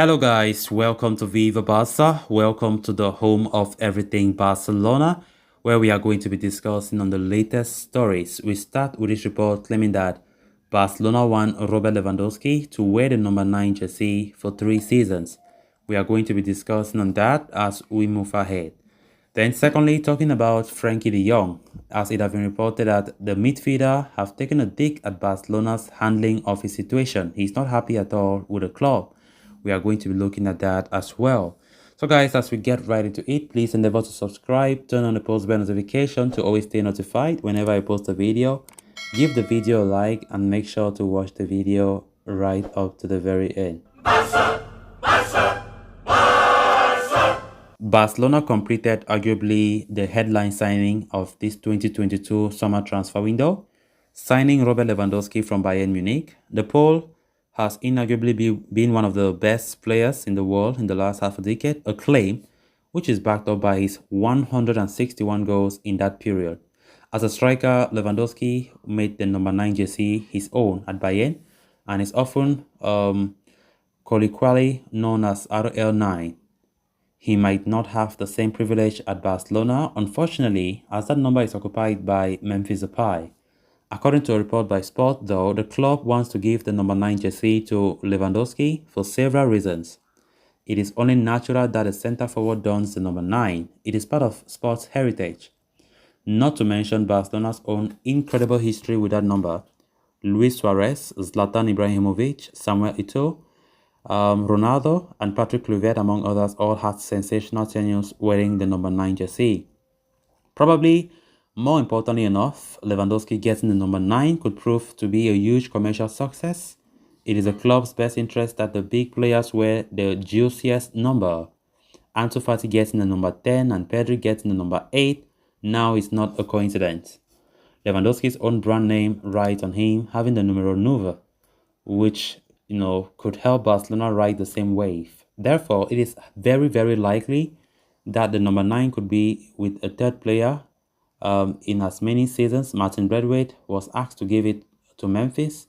Hello guys, welcome to Viva Barca. Welcome to the home of everything Barcelona, where we are going to be discussing on the latest stories. We start with this report claiming that Barcelona want Robert Lewandowski to wear the number 9 jersey for 3 seasons. We are going to be discussing on that as we move ahead. Then secondly, talking about Frenkie de Jong, as it has been reported that the midfielder have taken a dig at Barcelona's handling of his situation. He's not happy at all with the club. We are going to be looking at that as well. So guys, as we get right into it, please endeavor to subscribe, turn on the post bell notification to always stay notified whenever I post a video. Give the video a like and make sure to watch the video right up to the very end. Barcelona completed arguably the headline signing of this 2022 summer transfer window, signing Robert Lewandowski from Bayern Munich. The Pole has inarguably been one of the best players in the world in the last half a decade, a claim which is backed up by his 161 goals in that period. As a striker, Lewandowski made the number 9 jersey his own at Bayern and is often colloquially known as RL9. He might not have the same privilege at Barcelona, unfortunately, as that number is occupied by Memphis Depay. According to a report by Sport, though, the club wants to give the number 9 jersey to Lewandowski for several reasons. It is only natural that a centre-forward dons the number 9. It is part of sports heritage. Not to mention Barcelona's own incredible history with that number. Luis Suarez, Zlatan Ibrahimovic, Samuel Eto'o, Ronaldo and Patrick Kluivert, among others, all had sensational tenures wearing the number 9 jersey. Probably more importantly enough, Lewandowski getting the number 9 could prove to be a huge commercial success. It is the club's best interest that the big players wear the juiciest number. Ansu Fati getting the number 10 and Pedri getting the number 8 now is not a coincidence. Lewandowski's own brand name rides on him having the numero 9, which could help Barcelona ride the same wave. Therefore, it is very, very likely that the number 9 could be with a third player. In as many seasons, Martin Braithwaite was asked to give it to Memphis,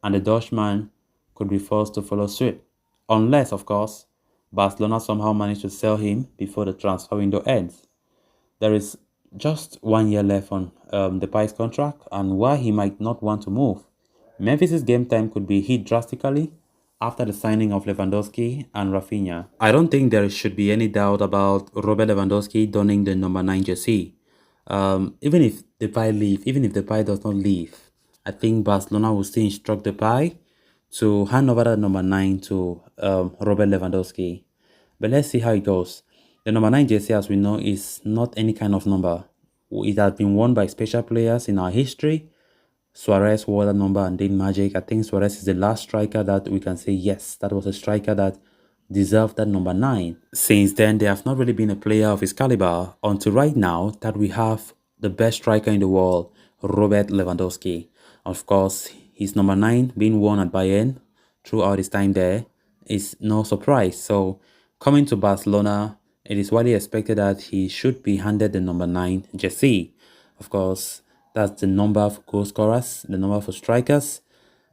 and the Dutchman could be forced to follow suit. Unless, of course, Barcelona somehow managed to sell him before the transfer window ends. There is just 1 year left on Depay's contract, and while he might not want to move, Memphis' game time could be hit drastically after the signing of Lewandowski and Rafinha. I don't think there should be any doubt about Robert Lewandowski donning the number 9 jersey. Even if Depay does not leave, I think Barcelona will still instruct Depay to hand over that number 9 to Robert Lewandowski. But let's see how it goes. The number 9 jersey, as we know, is not any kind of number. It has been worn by special players in our history. Suarez wore that number and did magic. I think Suarez is the last striker that we can say, yes, that was a striker that deserved that number 9. Since then, there have not really been a player of his caliber until right now that we have the best striker in the world, Robert Lewandowski. Of course, his number 9 being worn at Bayern throughout his time there is no surprise. So, coming to Barcelona, it is widely expected that he should be handed the number 9 jersey. Of course, that's the number for goal scorers, the number for strikers,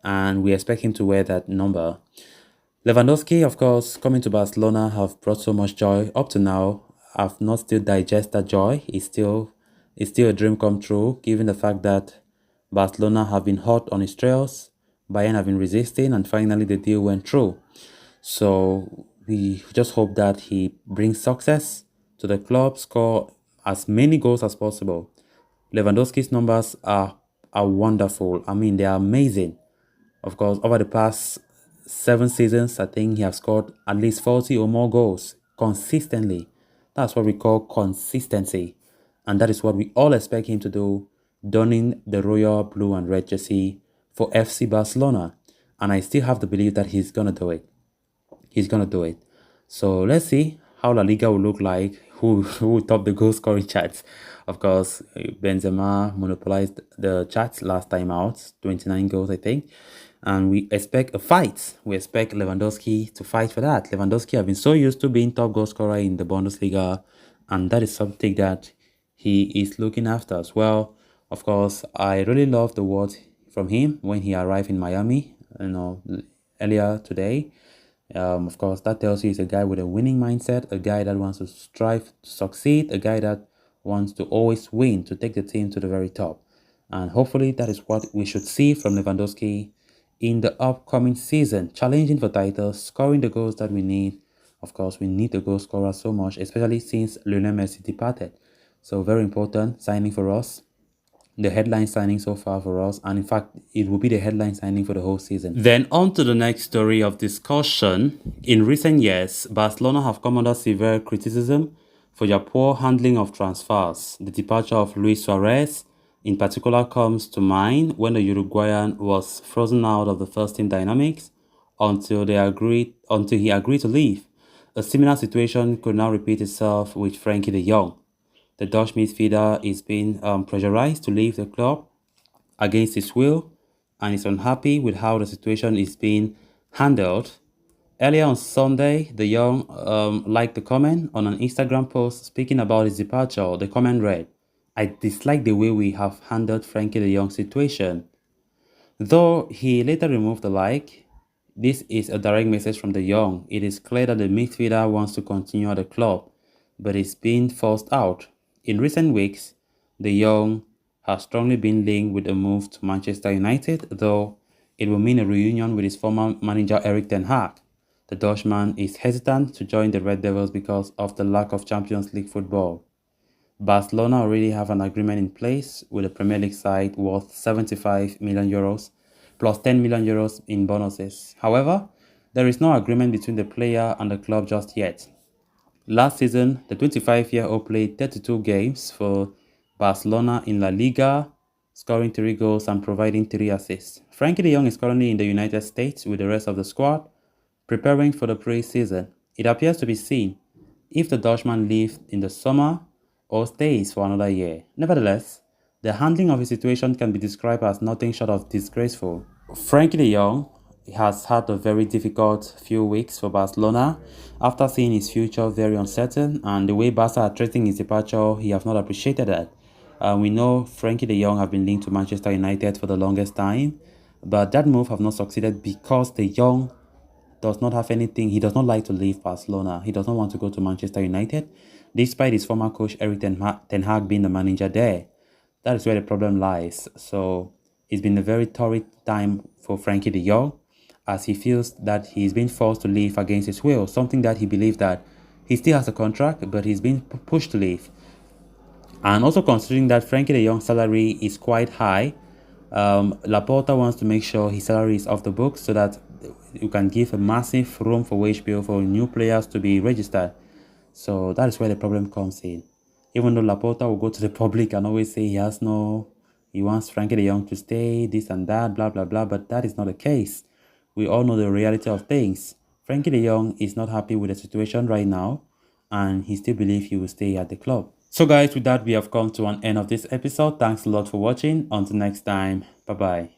and we expect him to wear that number. Lewandowski, of course, coming to Barcelona have brought so much joy. Up to now, I've not still digest that joy. It's still a dream come true, given the fact that Barcelona have been hot on his trails, Bayern have been resisting, and finally the deal went through. So we just hope that he brings success to the club, score as many goals as possible. Lewandowski's numbers are wonderful. I mean, they are amazing. Of course, over the past 7 seasons, I think he has scored at least 40 or more goals consistently. That's what we call consistency. And that is what we all expect him to do, donning the royal blue and red jersey for FC Barcelona. And I still have the belief that he's going to do it. He's going to do it. So let's see how La Liga will look like, who will top the goal scoring charts. Of course, Benzema monopolized the charts last time out, 29 goals, I think. And we expect a fight. We expect Lewandowski to fight for that. Lewandowski have been so used to being top goal scorer in the Bundesliga, and that is something that he is looking after as well. Of course, I really love the words from him when he arrived in Miami, earlier today. Of course, that tells you he's a guy with a winning mindset, a guy that wants to strive to succeed, a guy that wants to always win, to take the team to the very top. And hopefully that is what we should see from Lewandowski in the upcoming season, challenging for titles, scoring the goals that we need. Of course, we need the goal scorer so much, especially since Lionel Messi departed. So very important signing for us, the headline signing so far for us, and in fact it will be the headline signing for the whole season. Then on to the next story of discussion. In recent years, Barcelona have come under severe criticism for their poor handling of transfers. The departure of Luis Suarez in particular comes to mind when the Uruguayan was frozen out of the first team dynamics until he agreed to leave. A similar situation could now repeat itself with Frenkie de Jong. The Dutch midfielder is being pressurized to leave the club against his will and is unhappy with how the situation is being handled. Earlier on Sunday, De Jong liked the comment on an Instagram post speaking about his departure. The comment read, "I dislike the way we have handled Frenkie de Jong's situation." Though he later removed the like, this is a direct message from De Jong. It is clear that the midfielder wants to continue at the club, but is being forced out. In recent weeks, De Jong has strongly been linked with a move to Manchester United, though it will mean a reunion with his former manager Erik ten Hag. The Dutchman is hesitant to join the Red Devils because of the lack of Champions League football. Barcelona already have an agreement in place with a Premier League side worth 75 million euros plus 10 million euros in bonuses. However, there is no agreement between the player and the club just yet. Last season, the 25-year-old played 32 games for Barcelona in La Liga, scoring 3 goals and providing 3 assists. Frenkie de Jong is currently in the United States with the rest of the squad, preparing for the pre-season. It appears to be seen if the Dutchman leaves in the summer or stays for another year. Nevertheless, the handling of his situation can be described as nothing short of disgraceful. Frenkie de Jong has had a very difficult few weeks for Barcelona after seeing his future very uncertain, and the way Barca are treating his departure, he has not appreciated that. We know Frenkie de Jong have been linked to Manchester United for the longest time, but that move have not succeeded because de Jong does not have anything. He does not like to leave Barcelona. He does not want to go to Manchester United, despite his former coach Erik ten Hag being the manager there. That is where the problem lies. So it's been a very torrid time for Frenkie de Jong, as he feels that he's been forced to leave against his will, something that he believes that he still has a contract, but he's been pushed to leave. And also considering that Frenkie de Jong's salary is quite high, Laporta wants to make sure his salary is off the books so that you can give a massive room for wage bill for new players to be registered. So that is where the problem comes in. Even though Laporta will go to the public and always say he wants Frenkie de Jong to stay, this and that, blah, blah, blah, but that is not the case. We all know the reality of things. Frenkie de Jong is not happy with the situation right now, and he still believes he will stay at the club. So guys, with that, we have come to an end of this episode. Thanks a lot for watching. Until next time, bye-bye.